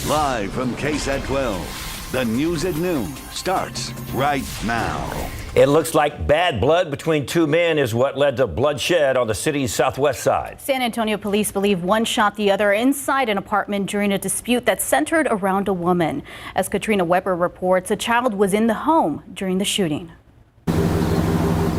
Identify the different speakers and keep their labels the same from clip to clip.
Speaker 1: Live from KSAT12, the news at noon starts right now.
Speaker 2: It looks like bad blood between two men is what led to bloodshed on the city's southwest side.
Speaker 3: San Antonio police believe one shot the other inside an apartment during a dispute that centered around a woman. As Katrina Weber reports, a child was in the home during the shooting.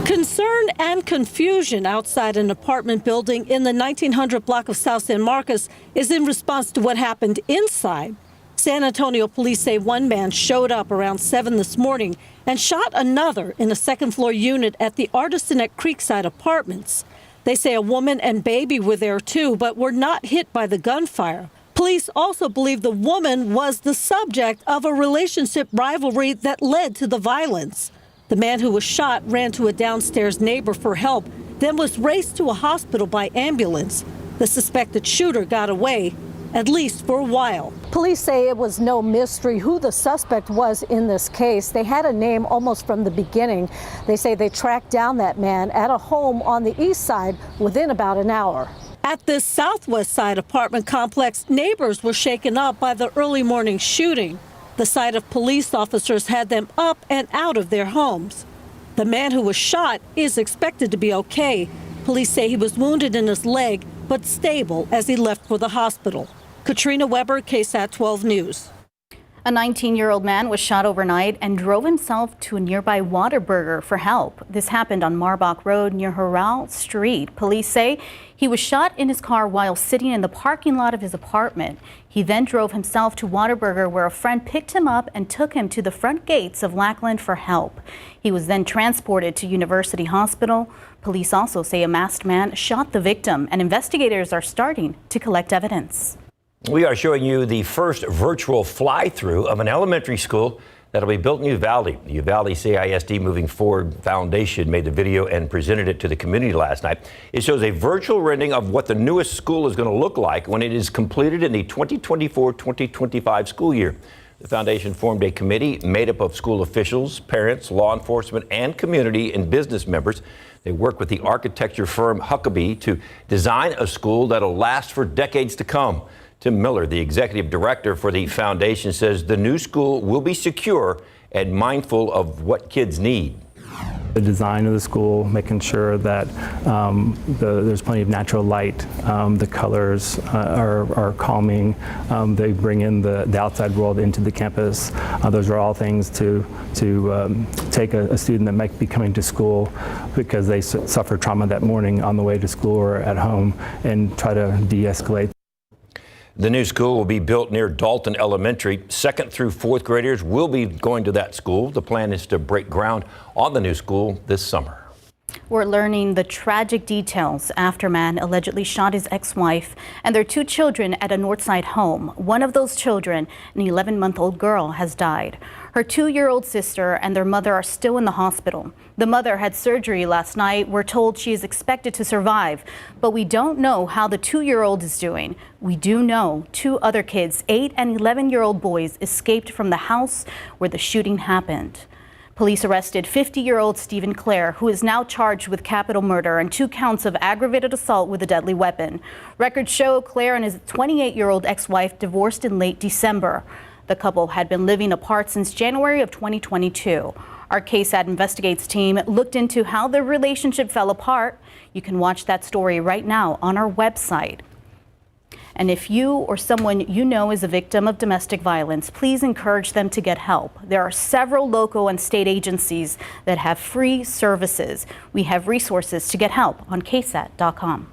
Speaker 4: Concern and confusion outside an apartment building in the 1900 block of South San Marcos is in response to what happened inside. San Antonio police say one man showed up around 7 this morning and shot another in a second-floor unit at the Artisan at Creekside Apartments. They say a woman and baby were there too, but were not hit by the gunfire. Police also believe the woman was the subject of a relationship rivalry that led to the violence. The man who was shot ran to a downstairs neighbor for help, then was raced to a hospital by ambulance. The suspected shooter got away, at least for a while.
Speaker 5: Police say it was no mystery who the suspect was in this case. They had a name almost from the beginning. They say they tracked down that man at a home on the east side within about an hour.
Speaker 4: At this southwest side apartment complex, neighbors were shaken up by the early morning shooting. The sight of police officers had them up and out of their homes. The man who was shot is expected to be okay. Police say he was wounded in his leg, but stable as he left for the hospital. Katrina Weber, KSAT 12 News.
Speaker 3: A 19-year-old man was shot overnight and drove himself to a nearby Whataburger for help. This happened on Marbach Road near Harrell Street. Police say he was shot in his car while sitting in the parking lot of his apartment. He then drove himself to Whataburger, where a friend picked him up and took him to the front gates of Lackland for help. He was then transported to University Hospital. Police also say a masked man shot the victim, and investigators are starting to collect evidence.
Speaker 2: We are showing you the first virtual fly-through of an elementary school that'll be built in Uvalde. The Uvalde CISD Moving Forward Foundation made the video and presented it to the community last night. It shows a virtual rendering of what the newest school is going to look like when it is completed in the 2024-2025 school year. The foundation formed a committee made up of school officials, parents, law enforcement, and community and business members. They work with the architecture firm Huckabee to design a school that'll last for decades to come. Tim Miller, the executive director for the foundation, says the new school will be secure and mindful of what kids need.
Speaker 6: The design of the school, making sure that there's plenty of natural light, the colors are calming, they bring in the outside world into the campus. Those are all things to take a student that might be coming to school because they suffer trauma that morning on the way to school or at home and try to de-escalate.
Speaker 2: The new school will be built near Dalton Elementary. 2nd through 4th graders will be going to that school. The plan is to break ground on the new school this summer.
Speaker 3: We're learning the tragic details after a man allegedly shot his ex-wife and their 2 children at a Northside home. One of those children, an 11-month-old girl, has died. Her 2-year-old sister and their mother are still in the hospital. The mother had surgery last night. We're told she is expected to survive, but we don't know how the 2-year-old is doing. We do know 2 other kids, 8 and 11-year-old boys, escaped from the house where the shooting happened. Police arrested 50-year-old Stephen Clare, who is now charged with capital murder and 2 counts of aggravated assault with a deadly weapon. Records show Clare and his 28-year-old ex-wife divorced in late December. The couple had been living apart since January of 2022. Our KSAT Investigates team looked into how their relationship fell apart. You can watch that story right now on our website. And if you or someone you know is a victim of domestic violence, please encourage them to get help. There are several local and state agencies that have free services. We have resources to get help on KSAT.com.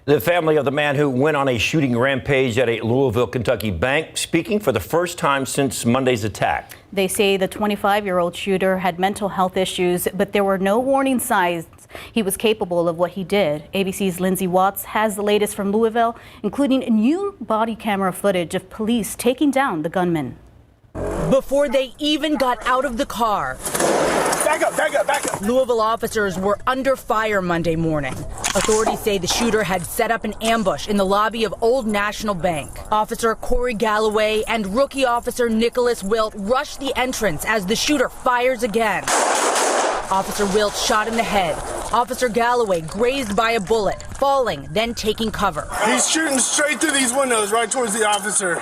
Speaker 2: The family of the man who went on a shooting rampage at a Louisville, Kentucky bank speaking for the first time since Monday's attack.
Speaker 3: They say the 25-year-old shooter had mental health issues, but there were no warning signs he was capable of what he did. ABC's Lindsay Watts has the latest from Louisville, including new body camera footage of police taking down the gunman.
Speaker 7: Before they even got out of the car,
Speaker 8: Back up.
Speaker 7: Louisville officers were under fire Monday morning. Authorities say the shooter had set up an ambush in the lobby of Old National Bank. Officer Corey Galloway and rookie officer Nicholas Wilt rushed the entrance as the shooter fires again. Officer Wilt shot in the head. Officer Galloway grazed by a bullet, falling, then taking cover.
Speaker 8: He's shooting straight through these windows, right towards the officer.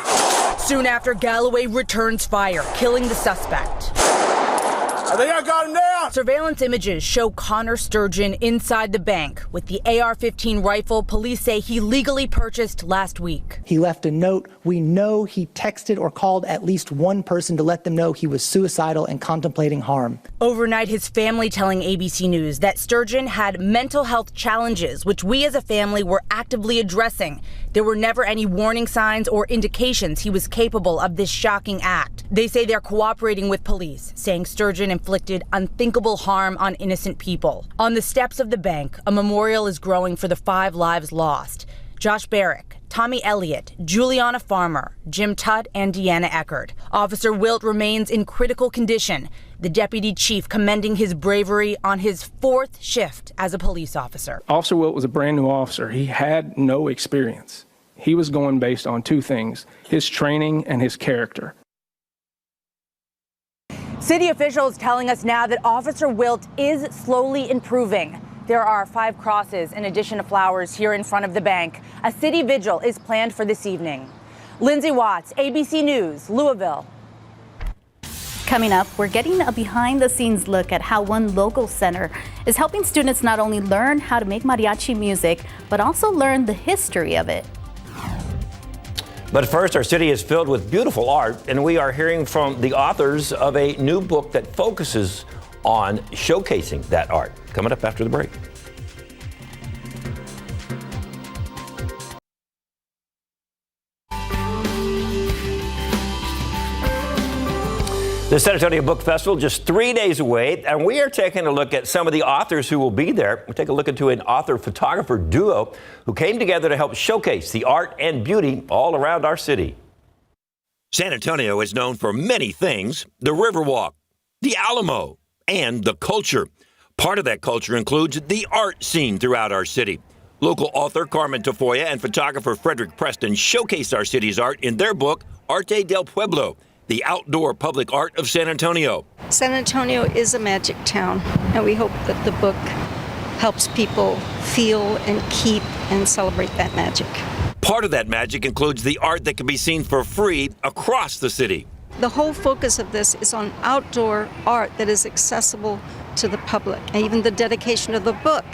Speaker 7: Soon after, Galloway returns fire, killing the suspect.
Speaker 8: I think I got him down.
Speaker 7: Surveillance images show Connor Sturgeon inside the bank with the AR-15 rifle police say he legally purchased last week.
Speaker 9: He left a note. We know he texted or called at least one person to let them know he was suicidal and contemplating harm.
Speaker 7: Overnight, his family telling ABC News that Sturgeon had mental health challenges, which we as a family were actively addressing. There were never any warning signs or indications he was capable of this shocking act. They say they're cooperating with police, saying Sturgeon inflicted unthinkable harm on innocent people. On the steps of the bank, a memorial is growing for the 5 lives lost. Josh Barrick, Tommy Elliott, Juliana Farmer, Jim Tutt, and Deanna Eckert. Officer Wilt remains in critical condition. The deputy chief commending his bravery on his 4th shift as a police officer.
Speaker 10: Officer Wilt was a brand new officer. He had no experience. He was going based on 2 things, his training and his character.
Speaker 7: City officials telling us now that Officer Wilt is slowly improving. There are 5 crosses in addition to flowers here in front of the bank. A city vigil is planned for this evening. Lindsay Watts, ABC News, Louisville.
Speaker 3: Coming up, we're getting a behind-the-scenes look at how one local center is helping students not only learn how to make mariachi music, but also learn the history of it.
Speaker 2: But first, our city is filled with beautiful art, and we are hearing from the authors of a new book that focuses on showcasing that art. Coming up after the break. The San Antonio Book Festival just 3 days away, and we are taking a look at some of the authors who will be there. We'll take a look into an author-photographer duo who came together to help showcase the art and beauty all around our city. San Antonio is known for many things: the Riverwalk, the Alamo, and the culture. Part of that culture includes the art scene throughout our city. Local author Carmen Tafoya and photographer Frederick Preston showcased our city's art in their book, Arte del Pueblo, the outdoor public art of San Antonio.
Speaker 11: San Antonio is a magic town, and we hope that the book helps people feel and keep and celebrate that magic.
Speaker 2: Part of that magic includes the art that can be seen for free across the city.
Speaker 11: The whole focus of this is on outdoor art that is accessible to the public. And even the dedication of the book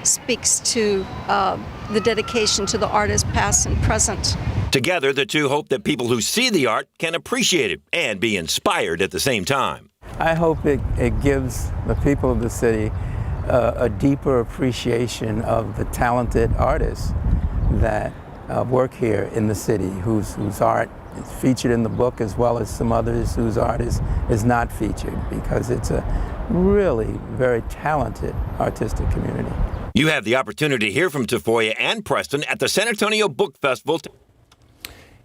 Speaker 11: speaks to the dedication to the artist past and present.
Speaker 2: Together, the two hope that people who see the art can appreciate it and be inspired at the same time.
Speaker 12: I hope it gives the people of the city a deeper appreciation of the talented artists that work here in the city, whose art is featured in the book, as well as some others whose art is not featured, because it's a really very talented artistic community.
Speaker 2: You have the opportunity to hear from Tafoya and Preston at the San Antonio Book Festival.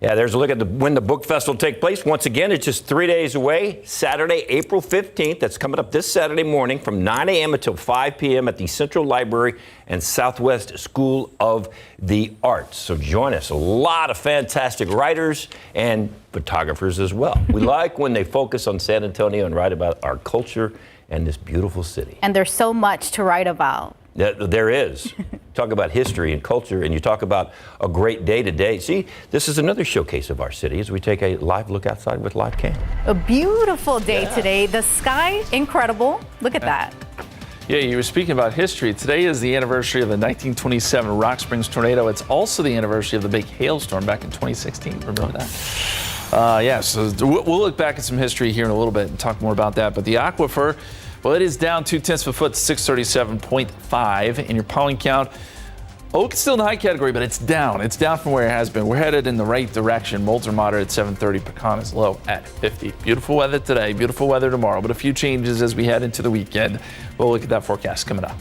Speaker 2: Yeah, there's a look at when the book festival takes place. Once again, it's just 3 days away, Saturday, April 15th. That's coming up this Saturday morning from 9 a.m. until 5 p.m. at the Central Library and Southwest School of the Arts. So join us. A lot of fantastic writers and photographers as well. We like when they focus on San Antonio and write about our culture and this beautiful city.
Speaker 3: And there's so much to write about.
Speaker 2: There is. Talk about history and culture, and you talk about a great day today. See, this is another showcase of our city as we take a live look outside with live cam.
Speaker 3: A beautiful day today. The sky, incredible. Look at that.
Speaker 13: Yeah, you were speaking about history. Today is the anniversary of the 1927 Rock Springs tornado. It's also the anniversary of the big hailstorm back in 2016. Remember that? So we'll look back at some history here in a little bit and talk more about that. But the aquifer, well, it is down 0.2 of a foot, 637.5. And your pollen count, it's still in the high category, but it's down. It's down from where it has been. We're headed in the right direction. Molds are moderate at 730. Pecan is low at 50. Beautiful weather today, beautiful weather tomorrow, but a few changes as we head into the weekend. We'll look at that forecast coming up.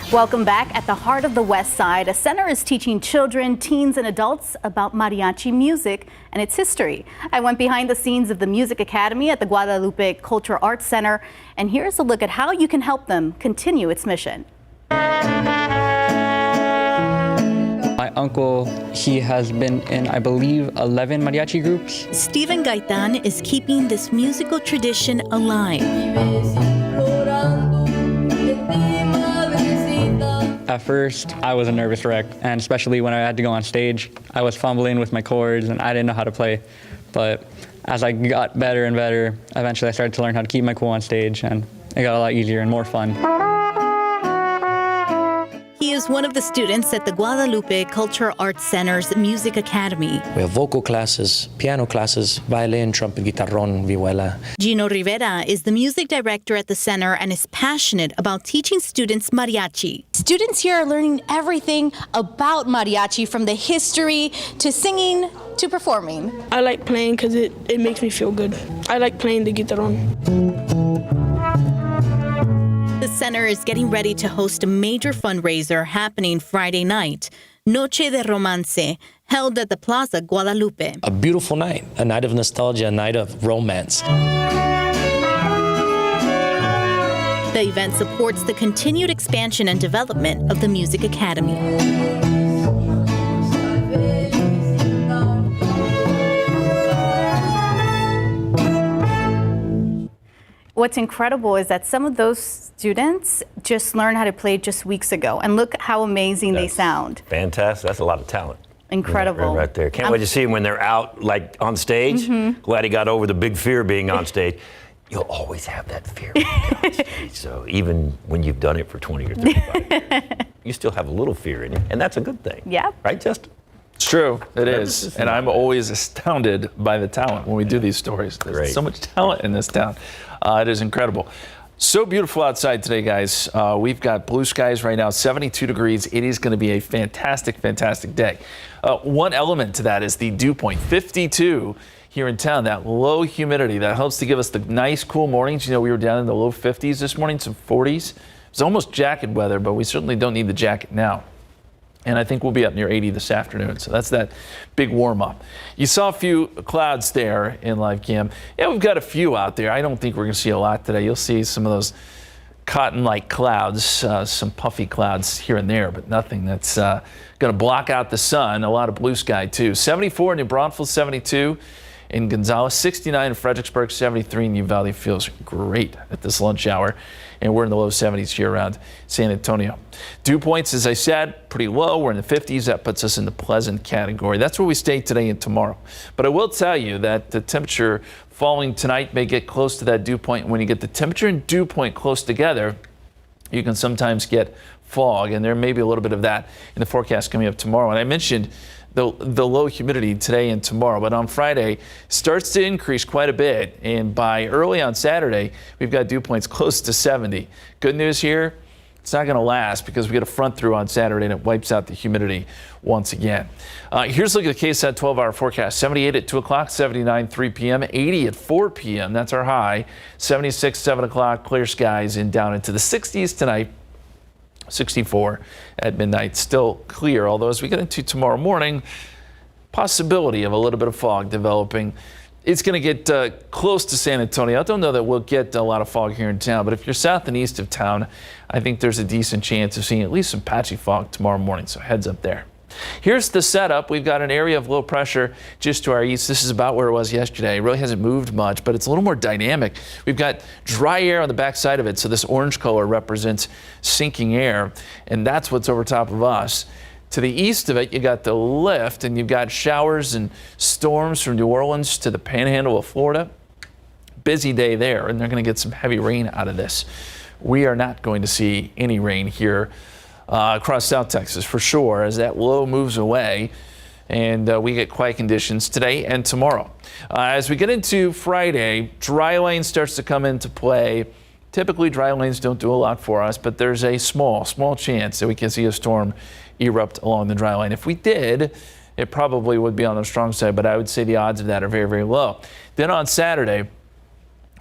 Speaker 3: Welcome back. At the heart of the West Side, a center is teaching children, teens, and adults about mariachi music and its history. I went behind the scenes of the Music Academy at the Guadalupe Cultural Arts Center, and here's a look at how you can help them continue its mission.
Speaker 14: uncle, he has been in, I believe, 11 mariachi groups.
Speaker 15: Steven Gaitan is keeping this musical tradition alive.
Speaker 14: At first, I was a nervous wreck, and especially when I had to go on stage, I was fumbling with my chords and I didn't know how to play. But as I got better and better, eventually I started to learn how to keep my cool on stage, and it got a lot easier and more fun.
Speaker 15: He is one of the students at the Guadalupe Cultural Arts Center's Music Academy.
Speaker 16: We have vocal classes, piano classes, violin, trumpet, guitarrón, vihuela.
Speaker 15: Gino Rivera is the music director at the center and is passionate about teaching students mariachi. Students here are learning everything about mariachi, from the history to singing to performing.
Speaker 17: I like playing because it makes me feel good. I like playing the guitarón.
Speaker 15: The center is getting ready to host a major fundraiser happening Friday night, Noche de Romance, held at the Plaza Guadalupe.
Speaker 16: A beautiful night, a night of nostalgia, a night of romance.
Speaker 15: The event supports the continued expansion and development of the Music Academy.
Speaker 3: What's incredible is that some of those students just learned how to play just weeks ago, and look how amazing they sound.
Speaker 2: Fantastic. That's a lot of talent.
Speaker 3: Incredible.
Speaker 2: Right there. Can't wait to see them when they're out, like on stage. Glad he got over the big fear of being on stage. You'll always have that fear when you're on stage. So even when you've done it for 20 or 35 years, you still have a little fear in you, and that's a good thing.
Speaker 3: Yeah.
Speaker 2: Right, Justin?
Speaker 13: It's true. It is. And I'm always astounded by the talent when we do these stories. There's so much talent in this town. It is incredible. So beautiful outside today, guys. We've got blue skies right now, 72 degrees. It is going to be a fantastic, fantastic day. One element to that is the dew point, 52 here in town. That low humidity that helps to give us the nice, cool mornings. You know, we were down in the low 50s this morning, some 40s. It's almost jacket weather, but we certainly don't need the jacket now. And I think we'll be up near 80 this afternoon. So that's that big warm up. You saw a few clouds there in live cam. Yeah, we've got a few out there. I don't think we're going to see a lot today. You'll see some of those cotton-like clouds, some puffy clouds here and there, but nothing that's going to block out the sun. A lot of blue sky too. 74 in New Braunfels, 72 in Gonzales, 69 in Fredericksburg, 73 in Uvalde. Feels great at this lunch hour. And we're in the low 70s here around San Antonio. Dew points, as I said, pretty low. We're in the 50s. That puts us in the pleasant category. That's where we stay today and tomorrow. But I will tell you that the temperature following tonight may get close to that dew point. When you get the temperature and dew point close together, you can sometimes get fog, and there may be a little bit of that in the forecast coming up tomorrow. And I mentioned the low humidity today and tomorrow, but on Friday starts to increase quite a bit, and by early on Saturday we've got dew points close to 70. Good news here, it's not going to last because we get a front through on Saturday and it wipes out the humidity once again. Here's a look at the KSAT 12-hour forecast. 78 at 2 o'clock, 79 3 p.m., 80 at 4 p.m. That's our high. 76 7 o'clock, clear skies, and down into the 60s tonight. 64 at midnight, still clear, although as we get into tomorrow morning, possibility of a little bit of fog developing. It's going to get close to San Antonio. I don't know that we'll get a lot of fog here in town, but if you're south and east of town, I think there's a decent chance of seeing at least some patchy fog tomorrow morning, so heads up there. Here's the setup. We've got an area of low pressure just to our east. This is about where it was yesterday. It really hasn't moved much, but it's a little more dynamic. We've got dry air on the backside of it, so this orange color represents sinking air, and that's what's over top of us. To the east of it, you got the lift, and you've got showers and storms from New Orleans to the panhandle of Florida. Busy day there, and they're going to get some heavy rain out of this. We are not going to see any rain here across South Texas for sure, as that low moves away and we get quiet conditions today and tomorrow. As we get into Friday, dry lane starts to come into play. Typically dry lanes don't do a lot for us, but there's a small chance that we can see a storm erupt along the dry lane. If we did, it probably would be on the strong side, but I would say the odds of that are very, very low. Then on Saturday,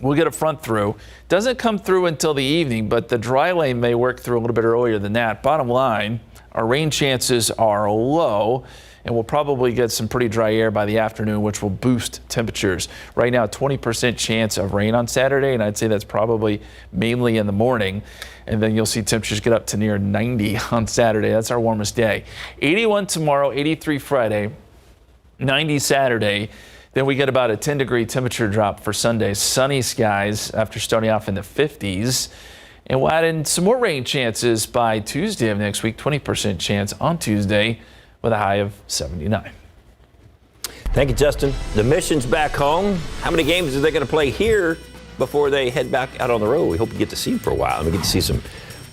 Speaker 13: we'll get a front through. Doesn't come through until the evening, but the dry lane may work through a little bit earlier than that. Bottom line, our rain chances are low, and we'll probably get some pretty dry air by the afternoon, which will boost temperatures. Right now, 20% chance of rain on Saturday, and I'd say that's probably mainly in the morning. And then you'll see temperatures get up to near 90 on Saturday. That's our warmest day. 81 tomorrow, 83 Friday, 90 Saturday. Then we get about a 10-degree temperature drop for Sunday. Sunny skies after starting off in the 50s. And we'll add in some more rain chances by Tuesday of next week. 20% chance on Tuesday with a high of 79.
Speaker 2: Thank you, Justin. The mission's back home. How many games are they going to play here before they head back out on the road? We hope you get to see them for a while. And we get to see some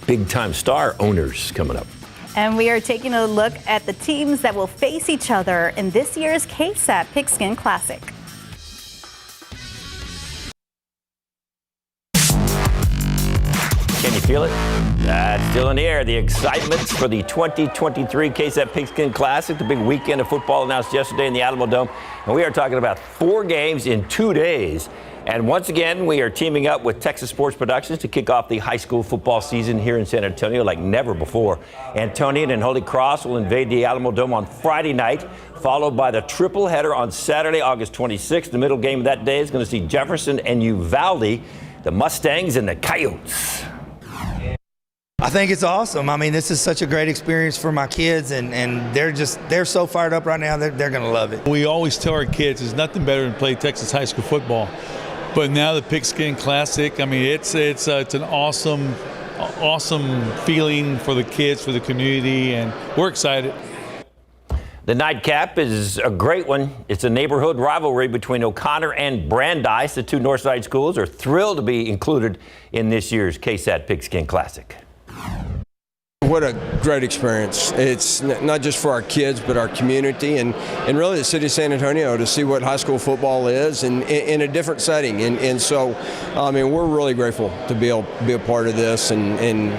Speaker 2: big-time star owners coming up.
Speaker 3: And we are taking a look at the teams that will face each other in this year's KSAT Pigskin Classic.
Speaker 2: Can you feel it? That's still in the air. The excitement for the 2023 KSAT Pigskin Classic, the big weekend of football announced yesterday in the Alamo Dome. And we are talking about 4 games in 2 days. And once again, we are teaming up with Texas Sports Productions to kick off the high school football season here in San Antonio like never before. Antonian and Holy Cross will invade the Alamo Dome on Friday night, followed by the triple header on Saturday, August 26th. The middle game of that day is going to see Jefferson and Uvalde, the Mustangs and the Coyotes.
Speaker 18: I think it's awesome. I mean, this is such a great experience for my kids, and they're so fired up right now. They're going to love it.
Speaker 19: We always tell our kids there's nothing better than play Texas high school football. But now the Pigskin Classic, I mean, it's an awesome feeling for the kids, for the community, and we're excited.
Speaker 2: The nightcap is a great one. It's a neighborhood rivalry between O'Connor and Brandeis. The 2 Northside schools are thrilled to be included in this year's KSAT Pigskin Classic.
Speaker 20: What a great experience. It's not just for our kids, but our community and really the city of San Antonio to see what high school football is and in a different setting. And so, I mean, we're really grateful to be able to be a part of this and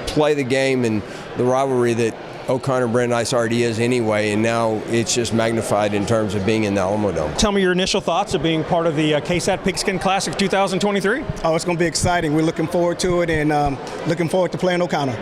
Speaker 20: play the game and the rivalry that O'Connor Brandeis already is anyway, and now it's just magnified in terms of being in the Alamo Dome.
Speaker 21: Tell me your initial thoughts of being part of the KSAT Pigskin Classic 2023.
Speaker 22: Oh, it's going to be exciting. We're looking forward to it and looking forward to playing O'Connor.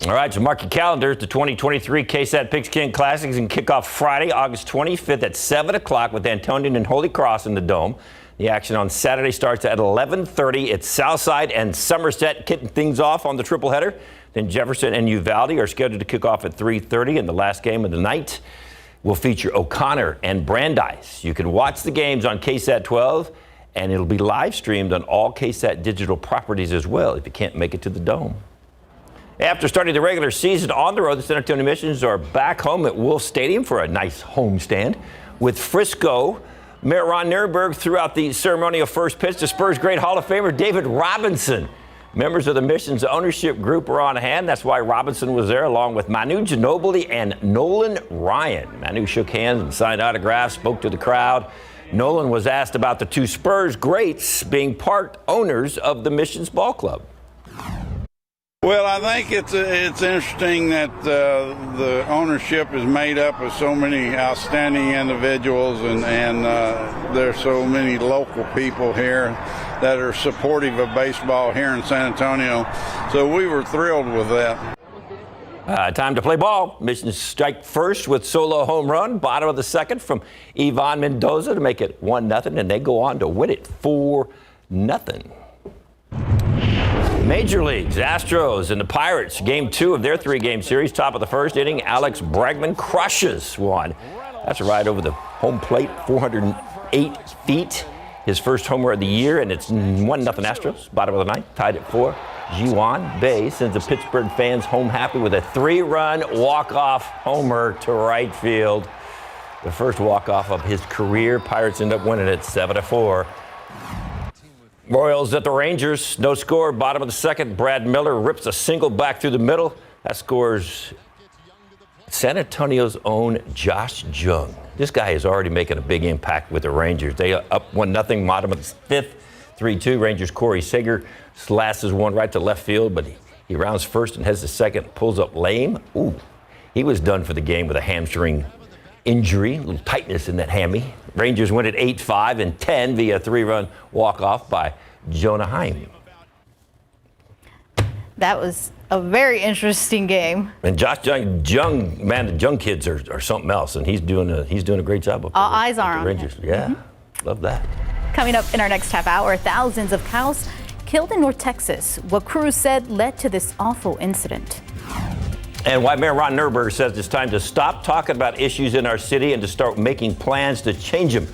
Speaker 2: All right, so mark your calendars. The 2023 KSAT Pigskin Classic is going to kick off Friday, August 25th at 7 o'clock with Antonian and Holy Cross in the Dome. The action on Saturday starts at 11:30. It's Southside and Somerset kicking things off on the triple header. Then Jefferson and Uvalde are scheduled to kick off at 3:30, and the last game of the night will feature O'Connor and Brandeis. You can watch the games on KSAT12, and it'll be live streamed on all KSAT digital properties as well if you can't make it to the Dome. After starting the regular season on the road, the San Antonio Missions are back home at Wolf Stadium for a nice homestand with Frisco. Mayor Ron Nirenberg threw out the ceremonial first pitch to Spurs great Hall of Famer David Robinson. Members of the Missions ownership group were on hand. That's why Robinson was there, along with Manu Ginobili and Nolan Ryan. Manu shook hands and signed autographs, spoke to the crowd. Nolan was asked about the 2 Spurs greats being part owners of the Missions Ball Club.
Speaker 23: Well, I think it's interesting that the ownership is made up of so many outstanding individuals, and there's so many local people here that are supportive of baseball here in San Antonio. So we were thrilled with that.
Speaker 2: Time to play ball. Missions strike first with solo home run, bottom of the second from Ivan Mendoza to make it 1-0, and they go on to win it 4-0. Major Leagues, Astros and the Pirates, game 2 of their 3-game series. Top of the first inning, Alex Bregman crushes one. That's a ride over the home plate, 408 feet. His first homer of the year, and it's 1-0 Astros. Bottom of the ninth, tied at 4. Ji-Hwan Bae sends the Pittsburgh fans home happy with a 3-run walk-off homer to right field. The first walk-off of his career. Pirates end up winning it 7-4. Royals at the Rangers, no score, bottom of the second. Brad Miller rips a single back through the middle. That scores San Antonio's own Josh Jung. This guy is already making a big impact with the Rangers. They are up 1-0, bottom of the fifth, 3-2. Rangers' Corey Seager slashes one right to left field, but he rounds first and has the second, pulls up lame. Ooh, he was done for the game with a hamstring injury, a little tightness in that hammy. Rangers win at 8-5 and 10 via 3-run walk-off by Jonah Heim.
Speaker 3: That was A very interesting game.
Speaker 2: And Josh Jung, man, the Jung kids are something else, and he's doing a great job up there.
Speaker 3: All eyes are on
Speaker 2: Rangers.
Speaker 3: him.
Speaker 2: Yeah, love that.
Speaker 3: Coming up in our next half hour, thousands of cows killed in North Texas. What crews said led to this awful incident.
Speaker 2: And why Mayor Ron Nirenberg says it's time to stop talking about issues in our city and to start making plans to change them.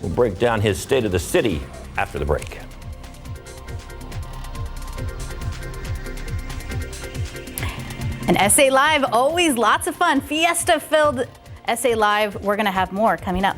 Speaker 2: We'll break down his state of the city after the break.
Speaker 3: And SA Live, always lots of fun. Fiesta-filled SA Live. We're going to have more coming up.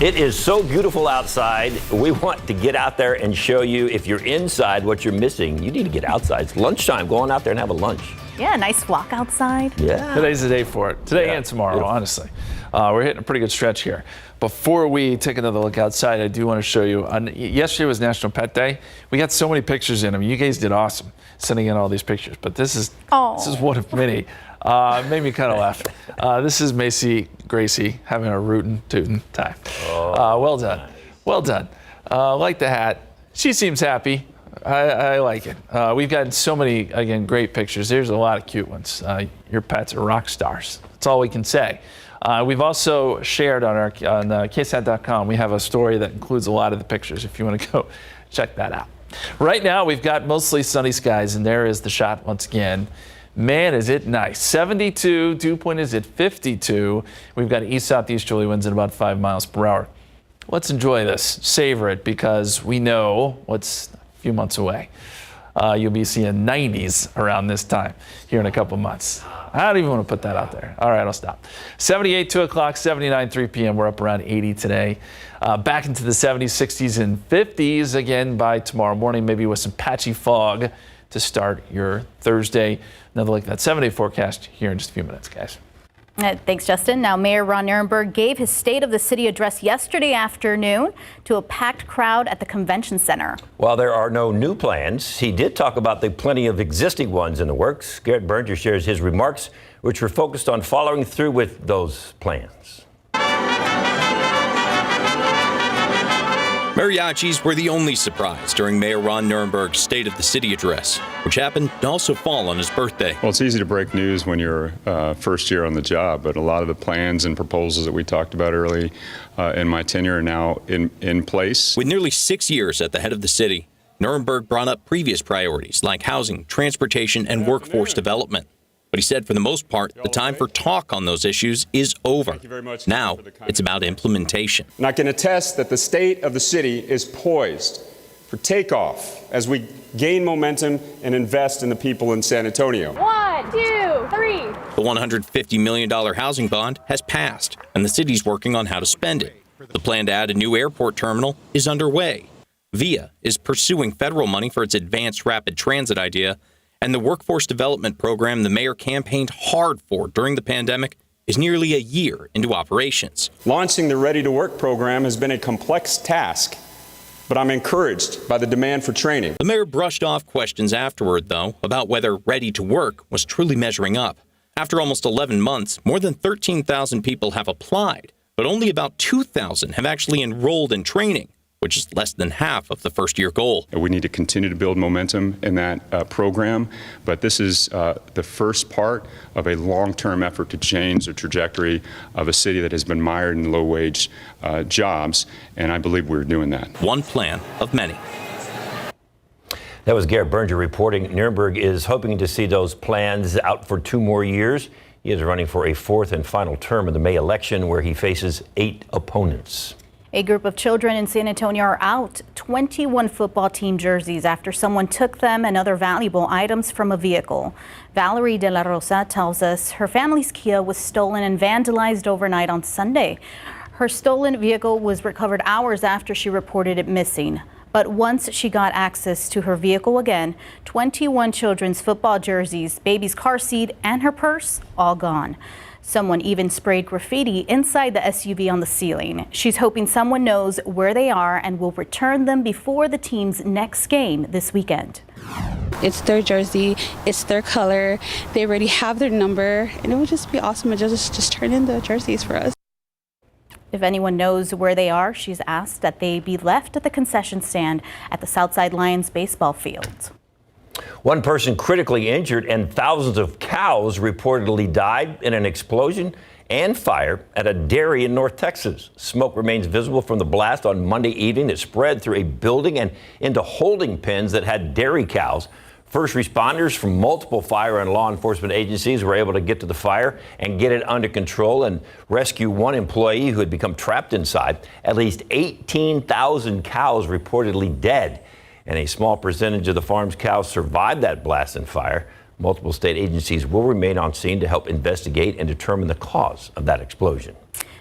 Speaker 2: It is so beautiful outside. We want to get out there and show you, if you're inside, what you're missing. You need to get outside. It's lunchtime. Go on out there and have a lunch.
Speaker 3: Yeah, nice walk outside.
Speaker 2: Yeah.
Speaker 13: Today's the day for it. Today and tomorrow, honestly. We're hitting a pretty good stretch here. Before we take another look outside, I do want to show you. Yesterday was National Pet Day. We got so many pictures in them. You guys did awesome sending in all these pictures. But this is one of many. Made me kind of laugh. This is Macy Gracie having a rootin' tootin' time. Well done. Well done. Like the hat. She seems happy. I like it. We've gotten so many, again, great pictures. There's a lot of cute ones. Your pets are rock stars. That's all we can say. We've also shared on KSAT12. We have a story that includes a lot of the pictures if you want to go check that out. Right now, we've got mostly sunny skies, and there is the shot once again. Man, is it nice. 72, dew point is at 52. We've got east-southeast easterly winds at about 5 miles per hour. Let's enjoy this, savor it, because we know what's a few months away. You'll be seeing 90s around this time here in a couple months. I don't even want to put that out there. All right, I'll stop. 78, 2 o'clock, 79, 3 p.m. We're up around 80 today. Back into the 70s, 60s, and 50s again by tomorrow morning, maybe with some patchy fog to start your Thursday. Another look at that 7-day forecast here in just a few minutes, guys.
Speaker 3: Thanks, Justin. Now, Mayor Ron Nirenberg gave his State of the City address yesterday afternoon to a packed crowd at the convention center.
Speaker 2: While there are no new plans, he did talk about the plenty of existing ones in the works. Garrett Berger shares his remarks, which were focused on following through with those plans.
Speaker 1: Mariachis were the only surprise during Mayor Ron Nirenberg's State of the City address, which happened to also fall on his birthday.
Speaker 4: Well, it's easy to break news when you're first year on the job, but a lot of the plans and proposals that we talked about early in my tenure are now in place.
Speaker 1: With nearly 6 years at the head of the city, Nirenberg brought up previous priorities like housing, transportation, and workforce development. But he said for the most part, the time for talk on those issues is over. Now, it's about implementation.
Speaker 4: And I can attest that the state of the city is poised for takeoff as we gain momentum and invest in the people in San Antonio.
Speaker 5: 1, 2, 3.
Speaker 1: The $150 million housing bond has passed, and the city's working on how to spend it. The plan to add a new airport terminal is underway. VIA is pursuing federal money for its advanced rapid transit idea, and the workforce development program the mayor campaigned hard for during the pandemic is nearly a year into operations.
Speaker 4: Launching the Ready to Work program has been a complex task, but I'm encouraged by the demand for training.
Speaker 1: The mayor brushed off questions afterward, though, about whether Ready to Work was truly measuring up. After almost 11 months, more than 13,000 people have applied, but only about 2,000 have actually enrolled in training, which is less than half of the first-year goal.
Speaker 4: We need to continue to build momentum in that program, but this is the first part of a long-term effort to change the trajectory of a city that has been mired in low-wage jobs, and I believe we're doing that.
Speaker 1: One plan of many.
Speaker 2: That was Garrett Berger reporting. Nirenberg is hoping to see those plans out for 2 more years. He is running for a 4th and final term in the May election, where he faces 8 opponents.
Speaker 3: A group of children in San Antonio are out 21 football team jerseys after someone took them and other valuable items from a vehicle. Valerie De La Rosa tells us her family's Kia was stolen and vandalized overnight on Sunday. Her stolen vehicle was recovered hours after she reported it missing. But once she got access to her vehicle again, 21 children's football jerseys, baby's car seat, and her purse all gone. Someone even sprayed graffiti inside the SUV on the ceiling. She's hoping someone knows where they are and will return them before the team's next game this weekend.
Speaker 24: It's their jersey, it's their color, they already have their number, and it would just be awesome to just turn in the jerseys for us.
Speaker 3: If anyone knows where they are, she's asked that they be left at the concession stand at the Southside Lions baseball field.
Speaker 2: One person critically injured and thousands of cows reportedly died in an explosion and fire at a dairy in North Texas. Smoke remains visible from the blast on Monday evening that spread through a building and into holding pens that had dairy cows. First responders from multiple fire and law enforcement agencies were able to get to the fire and get it under control and rescue one employee who had become trapped inside. At least 18,000 cows reportedly dead, and a small percentage of the farm's cows survived that blast and fire. Multiple state agencies will remain on scene to help investigate and determine the cause of that explosion.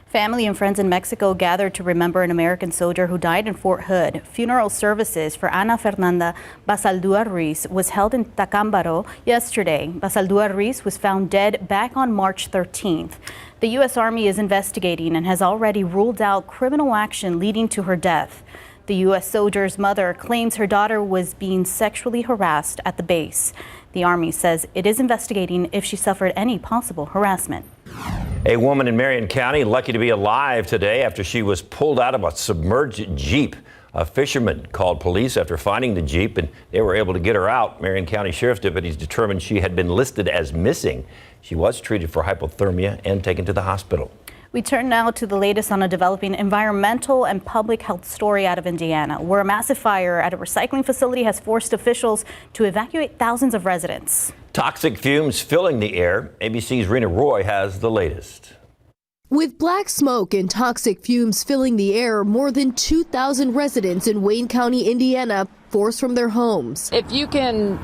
Speaker 3: Family and friends in Mexico gathered to remember an American soldier who died in Fort Hood. Funeral services for Ana Fernanda Basaldua Ruiz was held in Tacámbaro yesterday. Basaldua Ruiz was found dead back on March 13th. The U.S. Army is investigating and has already ruled out criminal action leading to her death. The U.S. soldier's mother claims her daughter was being sexually harassed at the base. The Army says it is investigating if she suffered any possible harassment.
Speaker 2: A woman in Marion County lucky to be alive today after she was pulled out of a submerged Jeep. A fisherman called police after finding the Jeep, and they were able to get her out. Marion County Sheriff's deputies determined she had been listed as missing. She was treated for hypothermia and taken to the hospital.
Speaker 3: We turn now to the latest on a developing environmental and public health story out of Indiana, where a massive fire at a recycling facility has forced officials to evacuate thousands of residents.
Speaker 2: Toxic fumes filling the air. ABC's Rena Roy has the latest.
Speaker 5: With black smoke and toxic fumes filling the air, more than 2,000 residents in Wayne County, Indiana, forced from their homes.
Speaker 6: If you can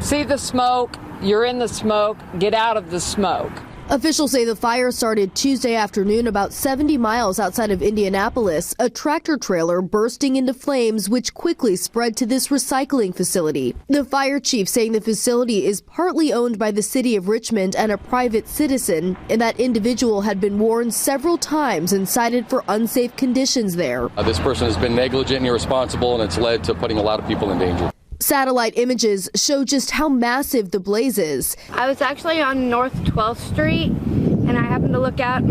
Speaker 6: see the smoke, you're in the smoke, get out of the smoke.
Speaker 5: Officials say the fire started Tuesday afternoon about 70 miles outside of Indianapolis, a tractor trailer bursting into flames which quickly spread to this recycling facility. The fire chief saying the facility is partly owned by the city of Richmond and a private citizen, and that individual had been warned several times and cited for unsafe conditions there.
Speaker 8: This person has been negligent and irresponsible, and it's led to putting a lot of people in danger.
Speaker 5: Satellite images show just how massive the blaze is.
Speaker 9: I was actually on North 12th Street, and I happened to look out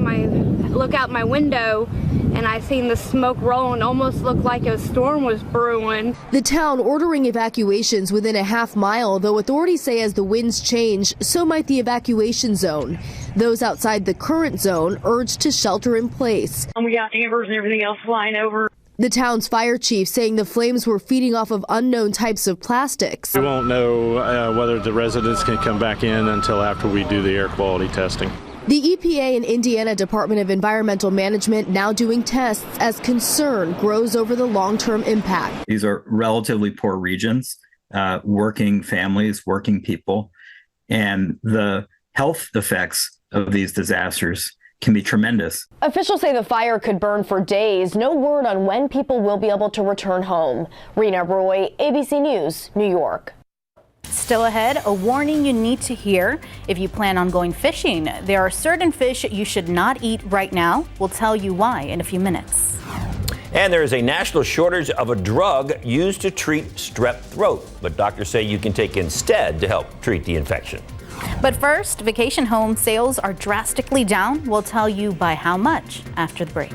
Speaker 9: my window, and I seen the smoke roll and almost looked like a storm was brewing.
Speaker 5: The town ordering evacuations within a half mile, though authorities say as the winds change, so might the evacuation zone. Those outside the current zone urged to shelter in place.
Speaker 25: We got ambers and everything else flying over.
Speaker 5: The town's fire chief saying the flames were feeding off of unknown types of plastics.
Speaker 26: We won't know whether the residents can come back in until after we do the air quality testing.
Speaker 5: The EPA and Indiana Department of Environmental Management now doing tests as concern grows over the long-term impact.
Speaker 27: These are relatively poor regions, working families, working people, and the health effects of these disasters can be tremendous.
Speaker 28: Officials say the fire could burn for days. No word on when people will be able to return home. Rena Roy, ABC News, New York.
Speaker 3: Still ahead, a warning you need to hear if you plan on going fishing. There are certain fish you should not eat right now. We'll tell you why in a few minutes.
Speaker 2: And there is a national shortage of a drug used to treat strep throat, but doctors say you can take instead to help treat the infection.
Speaker 3: But first, vacation home sales are drastically down. We'll tell you by how much after the break.